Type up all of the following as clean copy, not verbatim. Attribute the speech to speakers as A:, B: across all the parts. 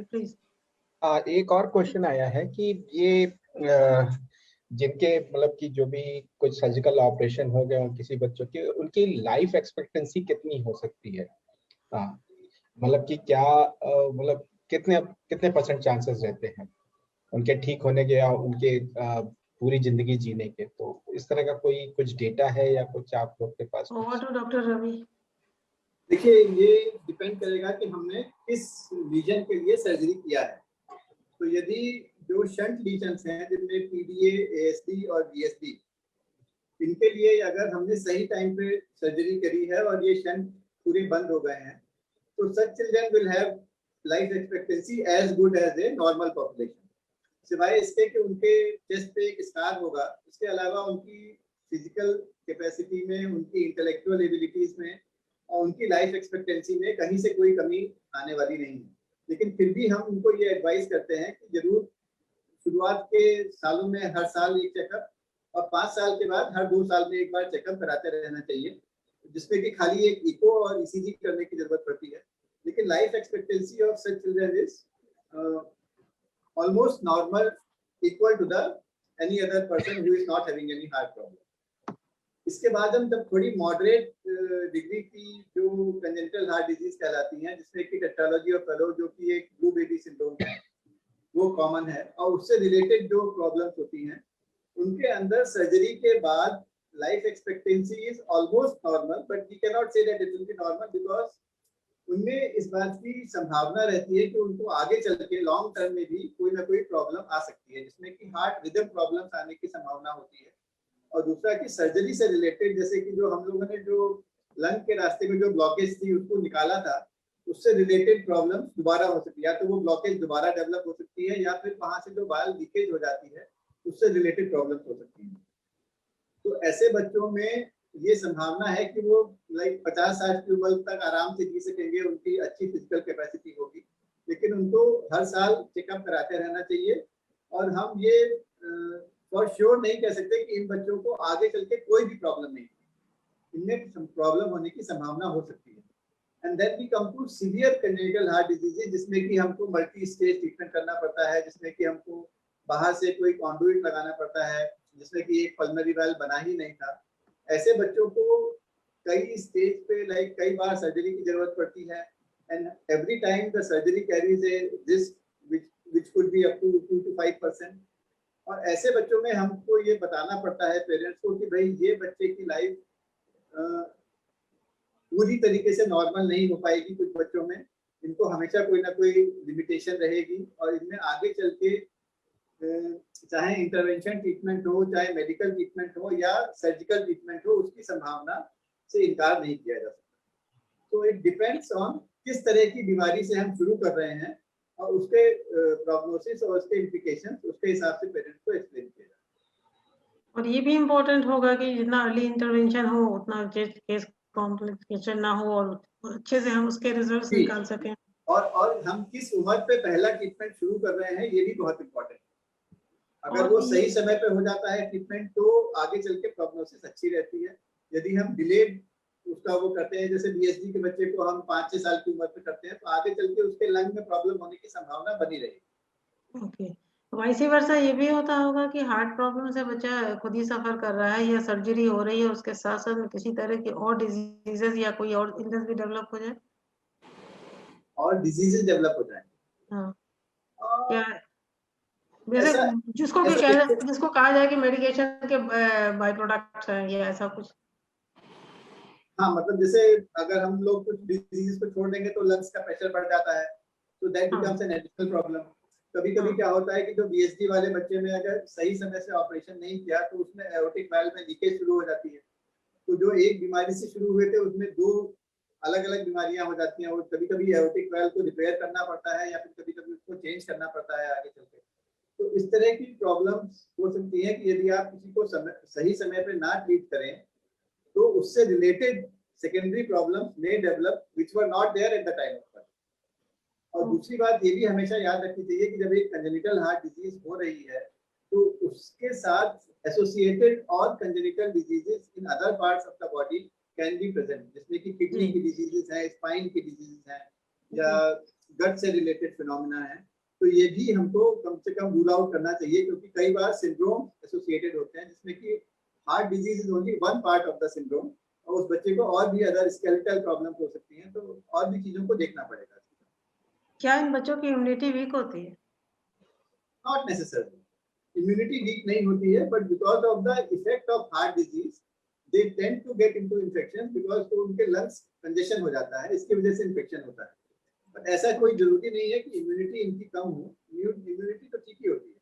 A: Please.
B: एक और question आया है कि ये जिनके मतलब कि जो भी कुछ सर्जिकल ऑपरेशन हो गए किसी बच्चों के, उनकी लाइफ एक्सपेक्टेंसी कितनी हो सकती है? हाँ, मतलब कि क्या मतलब कितने कितने परसेंट चांसेस रहते हैं उनके ठीक होने के या उनके पूरी जिंदगी जीने के? तो इस तरह का कोई कुछ डेटा है या कुछ आप लोग के पास?
A: Over to doctor Ravi.
C: देखिए, ये डिपेंड करेगा कि हमने किस रीजन के लिए सर्जरी किया है। तो यदि जो शंट लीजन्स हैं जिनमें पीडीए, एएसडी और बीएसडी, इनके लिए अगर हमने सही टाइम पे सर्जरी करी है और ये शंट पूरे बंद हो गए हैं, तो such children will have life expectancy as good as a normal population. सिवाय इसके कि उनके चेस्ट पे एक स्कार होगा, इसके अलावा उनकी फिजिकल कैपेसिटी में, उनकी इंटेलेक्चुअल एबिलिटीज में और उनकी लाइफ एक्सपेक्टेंसी में कहीं से कोई कमी आने वाली नहीं है। लेकिन फिर भी हम उनको ये एडवाइस करते हैं कि जरूर शुरुआत के सालों में हर साल एक चेकअप और 5 साल के बाद हर 2 साल में एक बार चेकअप कराते रहना चाहिए, जिसमें कि खाली एक इको और ईसीजी करने की जरूरत पड़ती है। लेकिन life expectancy of such children is almost normal, equal to the any other person who is not having any heart problem. इसके बाद हम जब थोड़ी मॉडरेट डिग्री की जो कंजेनिटल हार्ट डिजीज कहलाती हैं, जिसमें कि टेट्रालॉजी ऑफ फेलो जो कि एक ब्लू बेबी सिंड्रोम है, वो कॉमन है और उससे रिलेटेड जो प्रॉब्लम्स होती हैं, उनके अंदर सर्जरी के बाद life expectancy is almost normal, but we can not say that it will be normal because उनमें इस बात की संभावना रहती है कि उनको आगे चल के लॉन्ग टर्म में भी कोई ना कोई प्रॉब्लम आ सकती है, जिसमें कि हार्ट रिदम प्रॉब्लम्स आने की संभावना होती है। और दूसरा कि सर्जरी से रिलेटेड, जैसे कि जो हम लोगों ने जो लंग के रास्ते में जो ब्लॉकेज थी उसको निकाला था, उससे रिलेटेड प्रॉब्लम्स दोबारा हो सकती है। या तो वो ब्लॉकेज दोबारा डेवलप हो सकती है या फिर वहां से जो बाल लीकेज हो जाती है उससे रिलेटेड प्रॉब्लम्स हो सकती है। तो ऐसे बच्चों में ये संभावना है कि वो लाइक 50 साल की उम्र तक आराम से जी सकेंगे, उनकी अच्छी फिजिकल कैपेसिटी होगी, लेकिन उनको हर साल चेकअप कराते रहना चाहिए। और हम ये फॉर श्योर नहीं कह सकते कि इन बच्चों को आगे चल के कोई भी प्रॉब्लम नहीं, इनमें प्रॉब्लम होने की संभावना हो सकती है। And then we come to severe congenital heart diseases, जिसमें कि हमको मल्टी स्टेज ट्रीटमेंट करना पड़ता है, जिसमें कि हमको बाहर से कोई कॉन्डुइट लगाना पड़ता है, जिसमें कि एक पल्मोनरी वाल्व बना ही नहीं था। ऐसे बच्चों को कई स्टेज पे लाइक कई बार सर्जरी की जरूरत पड़ती है, and every time the surgery carries a risk which could be up to 2 to 5%। और ऐसे बच्चों में हमको ये बताना पड़ता है पेरेंट्स को कि भाई ये बच्चे की लाइफ पूरी तरीके से नॉर्मल नहीं हो पाएगी। कुछ बच्चों में इनको हमेशा कोई ना कोई लिमिटेशन रहेगी और इनमें आगे चल के चाहे इंटरवेंशन ट्रीटमेंट हो, चाहे मेडिकल ट्रीटमेंट हो या सर्जिकल ट्रीटमेंट हो, उसकी संभावना से इनकार नहीं किया जा सकता। तो इट डिपेंड्स ऑन किस तरह की बीमारी से हम शुरू कर रहे हैं और उसके प्रोग्नोसिस और उसके इम्प्लिकेशंस उसके हिसाब से पेरेंट्स को एक्सप्लेन किया जाए।
A: और ये भी इम्पोर्टेंट होगा कि जितना अर्ली इंटरवेंशन हो उतना केस कॉम्प्लिकेशन ना हो और अच्छे से हम उसके रिजल्ट्स निकाल सकें।
C: और हम किस उम्र पे पहला ट्रीटमेंट शुरू कर रहे हैं, ये भी बहुत इम्पोर्टेंट है। अगर वो सही समय पे हो जाता है ट्रीटमेंट, तो आगे चल के प्रोग्नोसिस अच्छी रहती है। यदि हम डिलेड उसका वो करते हैं, जैसे बीएसडी के बच्चे को हम 5-6 साल की उम्र पे करते हैं, तो आगे चल के उसके लंग में प्रॉब्लम होने की संभावना बनी रहेगी।
A: ओके, वाइस वर्सा ये भी होता होगा कि हार्ट प्रॉब्लम से बच्चा खुद ही सफर कर रहा है या सर्जरी हो रही है, उसके साथ साथ में किसी तरह की और डिजीजेस या कोई और इलनेस भी डेवलप हो जाए,
C: और डिजीजेस डेवलप हो जाए।
A: हाँ, क्या जिसको कहा जाए कि मेडिकेशन के बाय प्रोडक्ट्स हैं या ऐसा कुछ?
C: हाँ, मतलब जैसे अगर हम लोग कुछ डिजीज को छोड़ देंगे तो लंग्स का प्रेशर बढ़ जाता है, तो that becomes an additional problem. कभी-कभी क्या होता है कि जो बीएसडी वाले बच्चे में अगर सही समय से ऑपरेशन नहीं किया तो उसमें एओर्टिक वाल्व में लीकेज शुरू हो जाती है। तो जो एक बीमारी से शुरू हुए थे उसमें 2 अलग-अलग बीमारियां हो जाती हैं और कभी-कभी एओर्टिक वाल्व को रिपेयर करना पड़ता है या फिर कभी-कभी उसको चेंज करना पड़ता है आगे चल के। तो इस तरह की प्रॉब्लम्स हो सकती है कि यदि आप किसी को सही समय पे ना ट्रीट करें तो उससे related secondary problems may develop which were not there at the time of birth. और दूसरी बात ये भी हमेशा याद रखनी चाहिए कि जब एक कंजेनिटल हार्ट डिजीज हो रही है तो उसके साथ एसोसिएटेड और congenital diseases in other parts of the body can be present, जिसमें कि किडनी की डिजीजेस हैं, स्पाइन की डिजीजेस हैं या गट से रिलेटेड फिनोमिना है, तो ये भी हमको कम से कम रूल आउट करना चाहिए, क्योंकि कई बार सिंड्रोम एसोसिएटेड होते हैं जिसमें कि heart disease is only one part of the syndrome, और उस बच्चे को और भी अदर स्केलेटल प्रॉब्लम हो सकती हैं, तो और भी चीजों को देखना पड़ेगा।
A: क्या इन बच्चों की इम्यूनिटी वीक होती है?
C: नॉट नेसेसरली, इम्यूनिटी वीक नहीं होती है, but because of the effect of heart disease they tend to get into infection, because तो उनके लंग्स कंजेशन हो जाता है, इसकी वजह से इन्फेक्शन होता है। बट ऐसा कोई जरूरी नहीं है कि इम्यूनिटी इनकी कम हो, इम्यूनिटी तो ठीक ही होती है।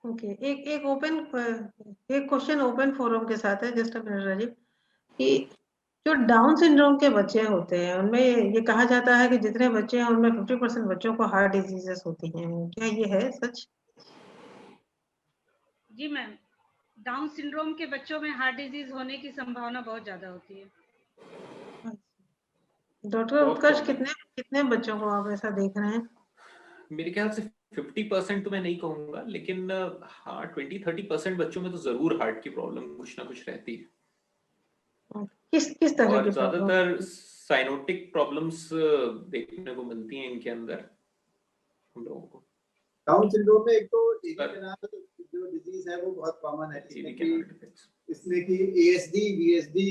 A: ओके, एक क्वेश्चन ओपन फोरम के साथ है, जस्ट अ मिनट राजीव, कि जो डाउन सिंड्रोम के बच्चे होते हैं उनमें ये कहा जाता है कि जितने बच्चे हैं उनमें 50% बच्चों को हार्ट डिजीजेस होती हैं, क्या ये है सच?
D: जी मैम, डाउन सिंड्रोम के बच्चों में हार्ट डिजीज होने की संभावना बहुत ज्यादा होती है।
A: डॉक्टर उत्कर्ष, कितने बच्चों को आप ऐसा देख रहे हैं?
E: मेरे ख्याल से 50% तो मैं नहीं कहूंगा, लेकिन हाँ 20-30% बच्चों में तो जरूर हार्ट की प्रॉब्लम कुछ ना कुछ रहती है।
A: किस तरह
E: और
A: की
E: ज्यादातर साइनोटिक प्रॉब्लम्स देखने को मिलती हैं इनके अंदर हम लोगों को।
C: डाउन सिंड्रोम में एक तो जो डिजीज है वो बहुत कॉमन है, इसमें कि एएसडी वीएसडी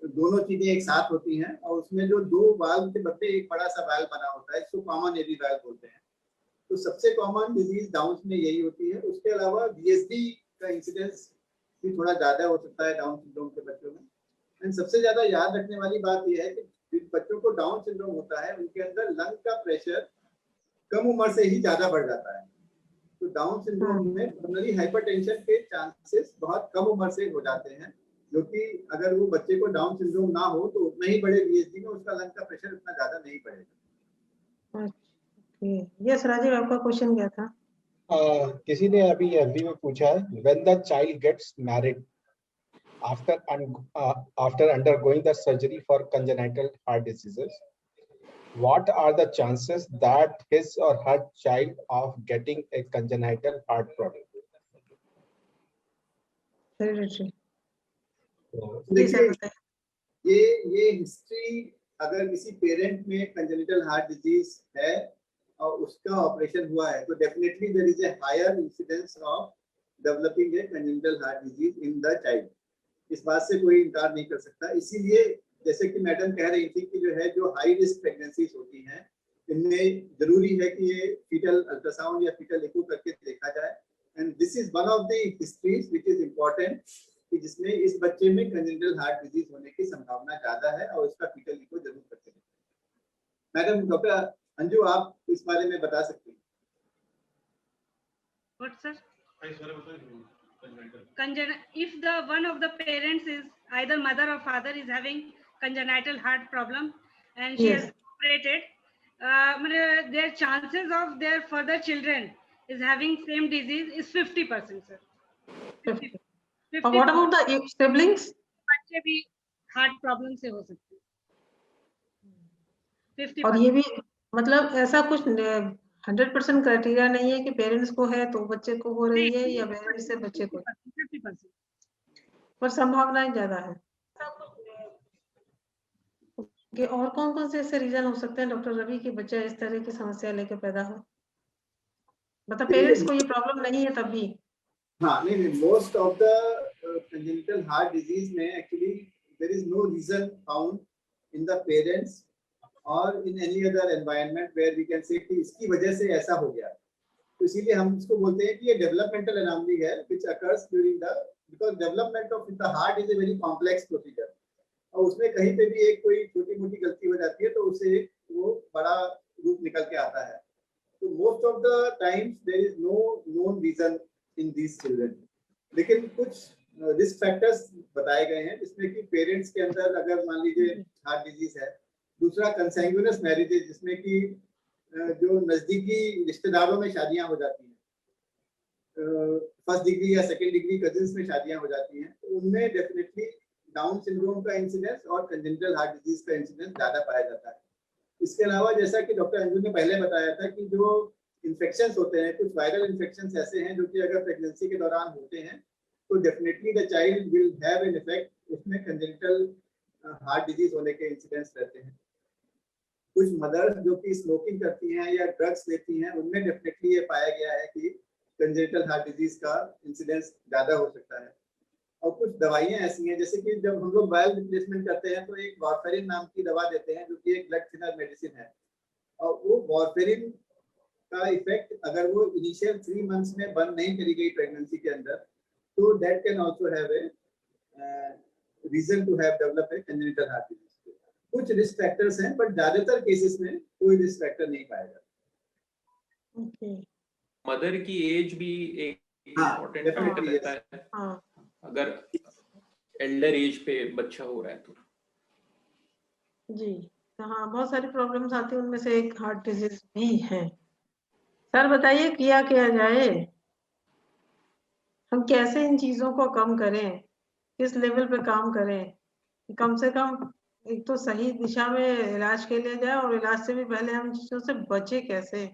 C: दोनों चीजें एक साथ होती हैं, और उसमें जो दो वाल्व के बदले एक बड़ा सा वाल्व बना होता है, इसको कॉमन एवी वाल्व बोलते हैं। तो सबसे कॉमन डिजीज डाउन में यही होती है। उसके अलावा वीएसडी का इंसिडेंस भी थोड़ा ज्यादा हो सकता है डाउन सिंड्रोम के बच्चों में। एंड सबसे ज्यादा याद रखने वाली बात यह है कि जिन बच्चों को डाउन सिंड्रोम होता है उनके अंदर लंग का प्रेशर कम उम्र से ही ज्यादा बढ़ जाता है। तो डाउन सिंड्रोम में पल्मोनरी हाइपरटेंशन के चांसेस बहुत कम उम्र से हो जाते हैं, जो कि अगर वो बच्चे को डाउन सिंड्रोम ना हो तो उतना ही बड़े वीएसडी में उसका लंग का प्रेशर उतना ज्यादा नहीं बढ़ेगा।
A: यस राजीव, आपका क्वेश्चन क्या था?
B: किसी ने अभी एफबी में पूछा है, when the child gets married after undergoing the surgery for congenital heart diseases, what are the chances that his or her child of getting a congenital heart problem?
C: देखिए, ये हिस्ट्री अगर किसी पेरेंट में congenital heart disease है और उसका operation हुआ है, तो definitely there is a higher incidence of developing a congenital heart disease in the child। इस बात से कोई इनकार नहीं कर सकता। इसीलिए जैसे कि मैडम कह रही थी कि जो है जो हाई रिस्क प्रेगनेंसीज होती हैं, इनमें जरूरी है कि ये फीटल अल्ट्रासाउंड या फीटल एको करके देखा जाए। And this is one of the histories which is important, कि जिसमें इस बच्चे में congenital हार्ट डिजीज होने की संभावना ज्यादा है, और उसका फीटल एको जरूर करके देखें। मैडम, डॉक्टर अंजू, आप इस बारे में बता सकती हैं?
D: What sir? If the one of the parents is either mother or father is having congenital heart problem and she has operated, their chances of their further children is having same disease is 50%, sir. 50.
A: What about the siblings?
D: बच्चे भी heart problem से हो सकते हैं 50%।
A: और ये भी मतलब ऐसा कुछ 100% क्राइटेरिया नहीं है कि पेरेंट्स को है तो बच्चे को हो रही है, या पेरेंट्स से बच्चे को,
D: 50%,
A: पर संभावनाएं ज्यादा है। कि और कौन-कौन से ऐसे रीजन हो सकते हैं डॉक्टर रवि कि बच्चा इस तरह की समस्या लेके पैदा हो? मतलब पेरेंट्स को ये प्रॉब्लम नहीं है तब भी?
C: हाँ, नहीं, most of the congenital heart disease में actually there is no reason found in the parents or in any other environment where we can say कि इसकी वजह से ऐसा हो गया। तो इसीलिए हम इसको बोलते हैं कि ये डेवलपमेंटल एनोमली है which occurs during the, because development of the heart is a very complex procedure, और उसमें कहीं पे भी एक कोई छोटी मोटी गलती हो जाती है तो उसे वो बड़ा रूप निकल के आता है। तो most of the times there is no known reason in these children, लेकिन कुछ रिस्क फैक्टर्स बताए गए हैं जिसमें कि पेरेंट्स के अंदर अगर मान लीजिए हार्ट डिजीज है, दूसरा कंसैंग्यूनस मैरिजेज जिसमें कि जो नजदीकी रिश्तेदारों में शादियां हो जाती हैं, फर्स्ट डिग्री या सेकेंड डिग्री कजिन्स में शादियां हो जाती हैं, तो उनमें डेफिनेटली डाउन सिंड्रोम का इंसिडेंस और congenital हार्ट डिजीज का इंसिडेंस ज्यादा पाया जाता है। इसके अलावा जैसा कि डॉक्टर अंजू ने पहले बताया था कि जो इन्फेक्शंस होते हैं, कुछ वायरल इन्फेक्शंस ऐसे हैं जो कि अगर प्रेगनेंसी के दौरान होते हैं तो definitely the child will have an effect, उसमें congenital हार्ट डिजीज होने के इंसिडेंस रहते हैं। कुछ मदर्स जो कि स्मोकिंग करती हैं या ड्रग्स लेती हैं, उनमें डेफिनेटली ये पाया गया है कि कंजेनिटल हार्ट डिजीज का इंसिडेंस ज्यादा हो सकता है। और कुछ दवाइयां ऐसी हैं, जैसे कि जब हम लोग वायल रिप्लेसमेंट करते हैं तो एक वॉरफेरिन नाम की दवा देते हैं, जो कि एक ब्लड थिनर मेडिसिन है, और वो वॉरफेरिन का इफेक्ट अगर वो इनिशियल 3 मंथ्स में बंद नहीं करी गई प्रेगनेंसी के अंदर, तो that can also have a reason to have develop a congenital heart disease. कुछ रिस्क फैक्टर्स हैं, बट ज्यादातर केसेस में कोई रिस्क फैक्टर नहीं पाया जाता।
A: ओके।
E: मदर की एज भी एक इम्पोर्टेंट फैक्टर
C: definitely,
E: रहता है। अगर एल्डर एज पे बच्चा हो रहा है तो
A: जी हाँ, बहुत सारी प्रॉब्लम्स आती हैं, उनमें से एक हार्ट डिजीज भी है। सर बताइए किया जाए, हम कैसे इन चीजों को कम करें, किस लेवल पे काम करें कि कम से कम एक तो सही दिशा में इलाज के लिए जाए, और इलाज से भी पहले हम चीजों से बचे कैसे।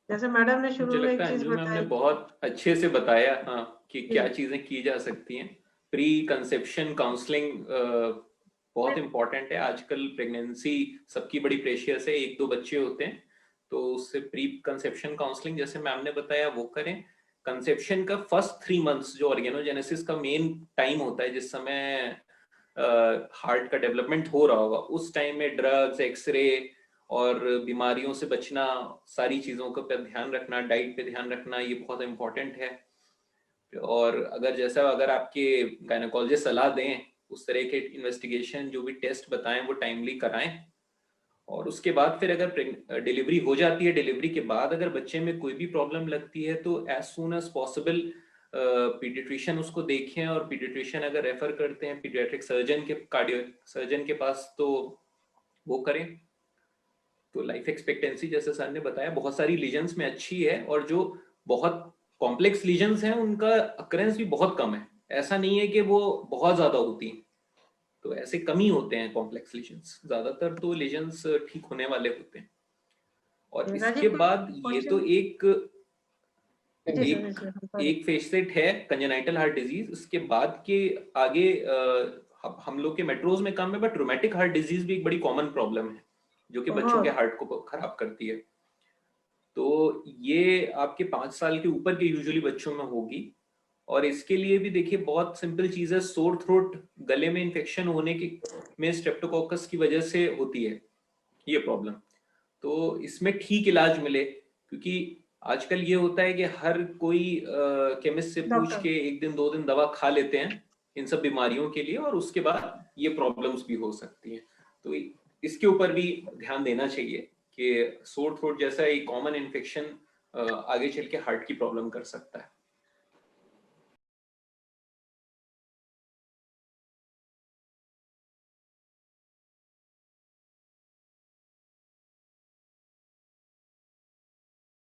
A: जैसे मैडम ने शुरू
E: मुझे
A: में
E: लगता
A: एक
E: है
A: चीज
E: अंजू मैम ने
A: बताई,
E: बहुत अच्छे से बताया, हाँ, कि क्या चीजें की जा सकती हैं। प्री कंसेप्शन काउंसलिंग बहुत इंपॉर्टेंट है। आजकल प्रेगनेंसी सबकी बड़ी प्रेशियस है, 1-2 बच्चे होते हैं, तो उससे प्री कंसेप्शन काउंसलिंग जैसे मैम ने बताया वो करें। कंसेप्शन का फर्स्ट 3 मंथ्स जो ऑर्गेनोजेनेसिस का मेन टाइम होता है, जिस समय हार्ट का डेवलपमेंट हो रहा होगा, उस टाइम में ड्रग्स, एक्सरे और बीमारियों से बचना, सारी चीजों का पर ध्यान रखना, डाइट पे ध्यान रखना, ये बहुत इंपॉर्टेंट है। और अगर आपके गायनेकोलॉजिस्ट सलाह दें, उस तरह के इन्वेस्टिगेशन जो भी टेस्ट बताएं वो टाइमली कराएं। और उसके बाद फिर अगर डिलीवरी हो जाती है, डिलीवरी के बाद अगर बच्चे में कोई भी प्रॉब्लम लगती है तो as soon as possible paediatrician उसको देखें, और पीडियाट्रिशियन अगर रेफर करते हैं पीडियाट्रिक सर्जन के, कार्डियो सर्जन के पास, तो वो करें। तो लाइफ एक्सपेक्टेंसी जैसे सर ने बताया बहुत सारी लीजन्स में अच्छी है, और जो बहुत कॉम्प्लेक्स लीजन्स हैं उनका अकरेंस भी बहुत कम है। ऐसा नहीं है कि वो बहुत ज्यादा होती हैं, तो ऐसे कम ही होते हैं कॉम्प्लेक्स लीजन्स, ज्यादातर तो लीजन्स ठीक होने वाले होते हैं। और इसके बाद ये तो एक फेसेट है कंजेनाइटल हार्ट डिजीज। इसके बाद के आगे हम लोग के मेट्रोज में कम है, बट रोमैटिक हार्ट डिजीज भी एक बड़ी कॉमन प्रॉब्लम है जो कि बच्चों के हार्ट को खराब करती है। तो ये आपके 5 साल के ऊपर के यूजुअली बच्चों में होगी। और इसके लिए भी देखिए बहुत सिंपल चीज है, सोर थ्रोट, गले में इन्फेक्शन होने की में स्ट्रेप्टोकोकस की वजह से होती है ये प्रॉब्लम। तो इसमें ठीक इलाज मिले, क्योंकि आजकल ये होता है कि हर कोई केमिस्ट से पूछ के 1 दिन 2 दिन दवा खा लेते हैं इन सब बीमारियों के लिए, और उसके बाद ये प्रॉब्लम्स भी हो सकती हैं। तो इसके ऊपर भी ध्यान देना चाहिए कि सोर थ्रोट जैसा एक कॉमन इन्फेक्शन आगे चल के हार्ट की प्रॉब्लम कर सकता है।